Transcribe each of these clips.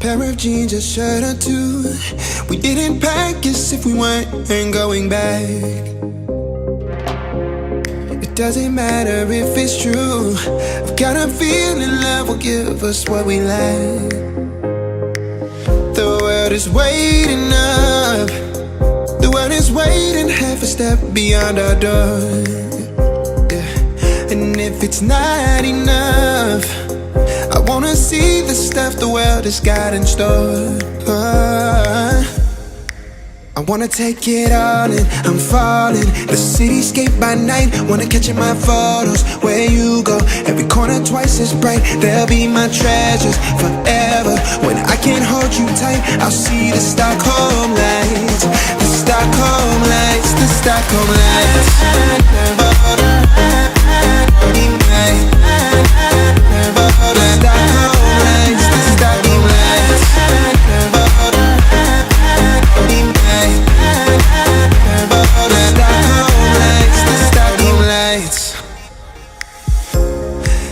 pair of jeans, a shirt or two. We didn't pack as if we weren't going back. It doesn't matter if it's true. I've got a feeling love will give us what we lack. The world is waiting up. The world is waiting half a step beyond our door. Yeah. And if it's not enough, I wanna see the stuff the world has got in store. I wanna take it all in, I'm falling. The cityscape by night, wanna catch in my photos. Where you go, every corner twice as bright. They'll be my treasures forever. When I can't hold you tight, I'll see the Stockholm lights. The Stockholm lights, the Stockholm lights.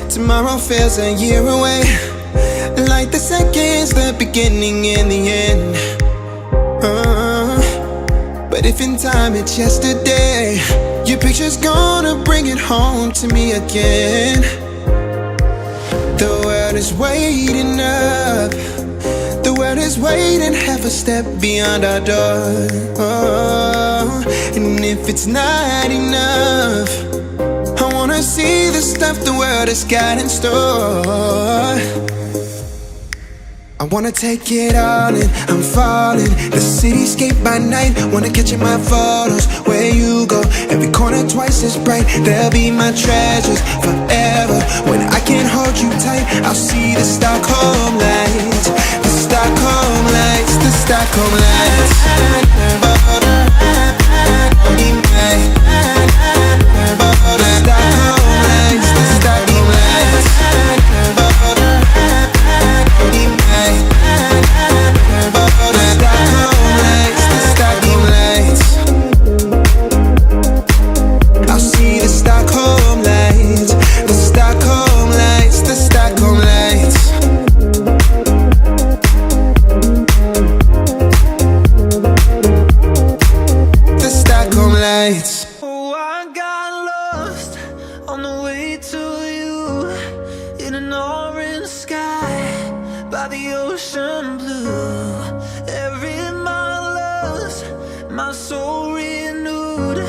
Tomorrow feels a year away, like the seconds, the beginning and the end. But if in time it's yesterday, your picture's gonna bring it home to me again. The world is waiting up. The world is waiting half a step beyond our door. And if it's not enough, I wanna see the stuff the world has got in store. I wanna take it all in, I'm falling. The cityscape by night, wanna catch in my photos. Where you go, every corner twice as bright. They'll be my treasures forever. When I can't hold you tight, I'll see the Stockholm lights. The Stockholm lights, the Stockholm lights. Oh, I got lost on the way to you, in an orange sky by the ocean blue. Every mile lost, my soul renewed,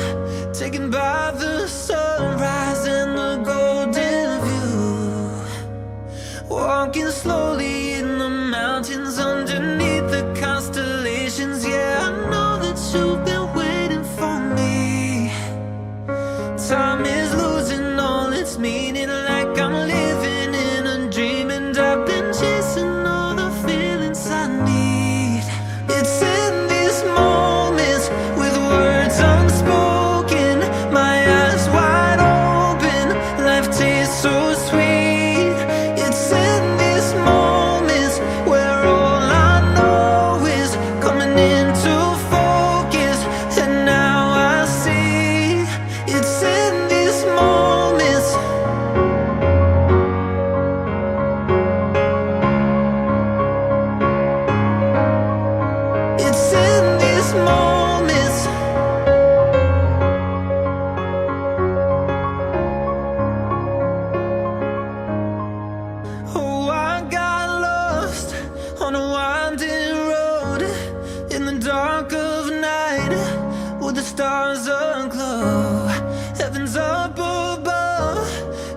taken by the sunrise and the golden view. Walking slowly in the mountains underneath the constellations. Yeah, I know that you've been waiting for me. Time is losing all its meaning, like I'm living in a dream, and I've been chasing all the feelings I need. It's in these moments with words unspoken, my eyes wide open, life tastes so sweet. It's in these moments where all I know is coming into focus, and now I see. It's in these moments. It's in these moments. Oh, I got lost on a winding road in the dark of night, with the stars aglow. Heaven's up above,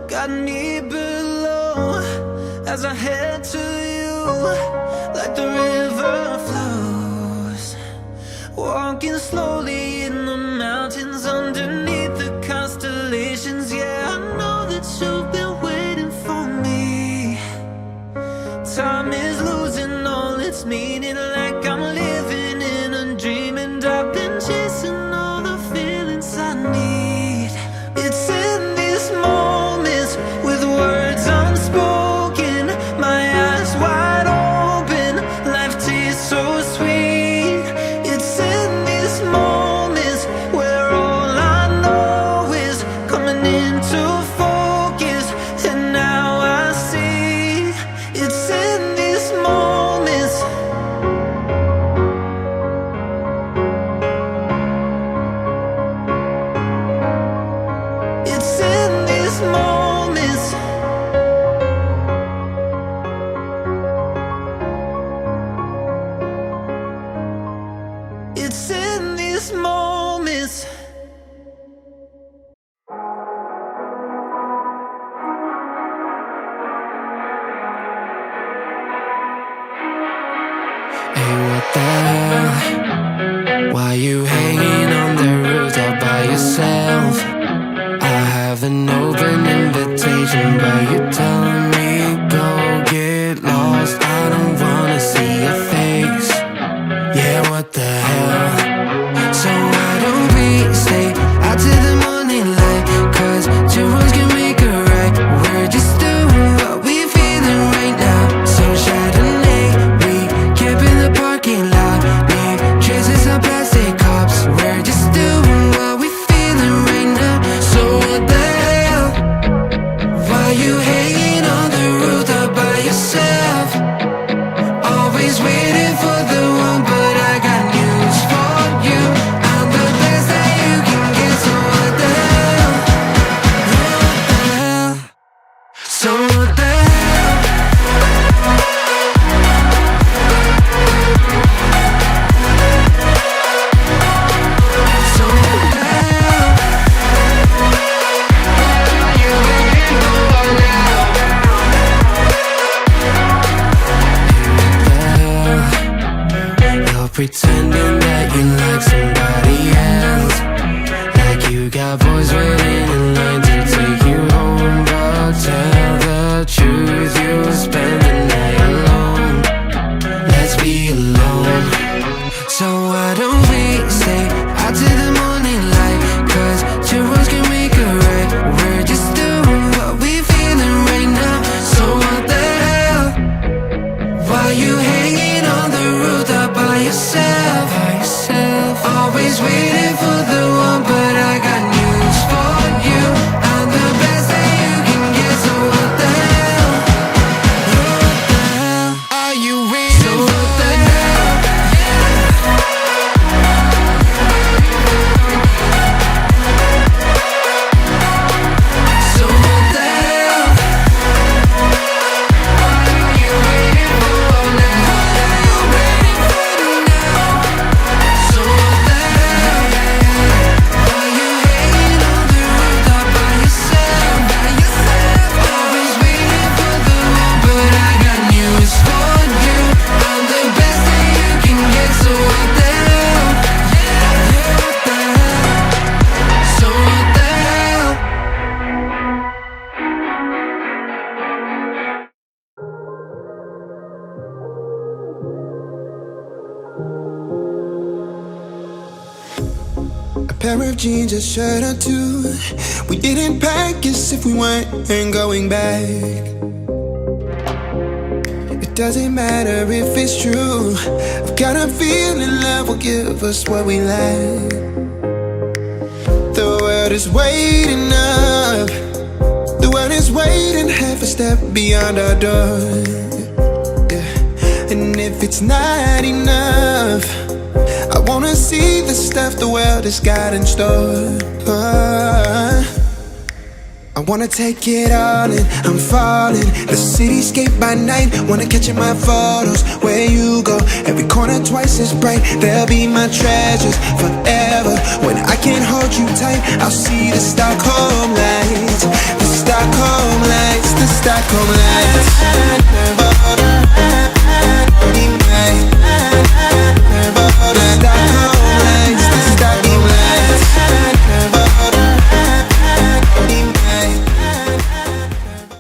got me below, as I head to you like the river flows. Walking slowly in the mountains underneath the constellations. Yeah, I know that you've been waiting for me. Time is losing all its meaning, like I'm living in a dream, and I've been chasing all the feelings I need. It's in these moments with words unspoken, my eyes wide open, life tastes so sweet. It's in these moments. pretending that you like somebody else, like you got boys waiting in line to take you home. But tell the truth, you'll spend the night alone. Let's be alone. So why don't we stay out to the morning light? Cause two roads can make a right. We're just doing what we feeling right now. So what the hell? Why you hanging on the roof up by yourself? Always waiting for the one, but I got news for you. I'm the best that you can get. So what the hell? What the hell are you waiting for? What the hell? So what the hell? What are you waiting for now? What are you waiting for now? So what the hell? Are you hanging on the rooftop by yourself? Always waiting for the one, but I got news for you. I'm the best that you can get. So what the hell? What the hell? So what the hell? A pair of jeans, a shirt or two. We didn't pack as if we weren't going back. It doesn't matter if it's true. I've got a feeling love will give us what we lack. The world is waiting up. The world is waiting half a step beyond our door. Yeah. And if it's not enough, I wanna see the stuff the world has got in store. I wanna take it all in, I'm falling. The cityscape by night, wanna catch in my photos. Where you go, every corner twice as bright. They'll be my treasures forever. When I can't hold you tight, I'll see the Stockholm light.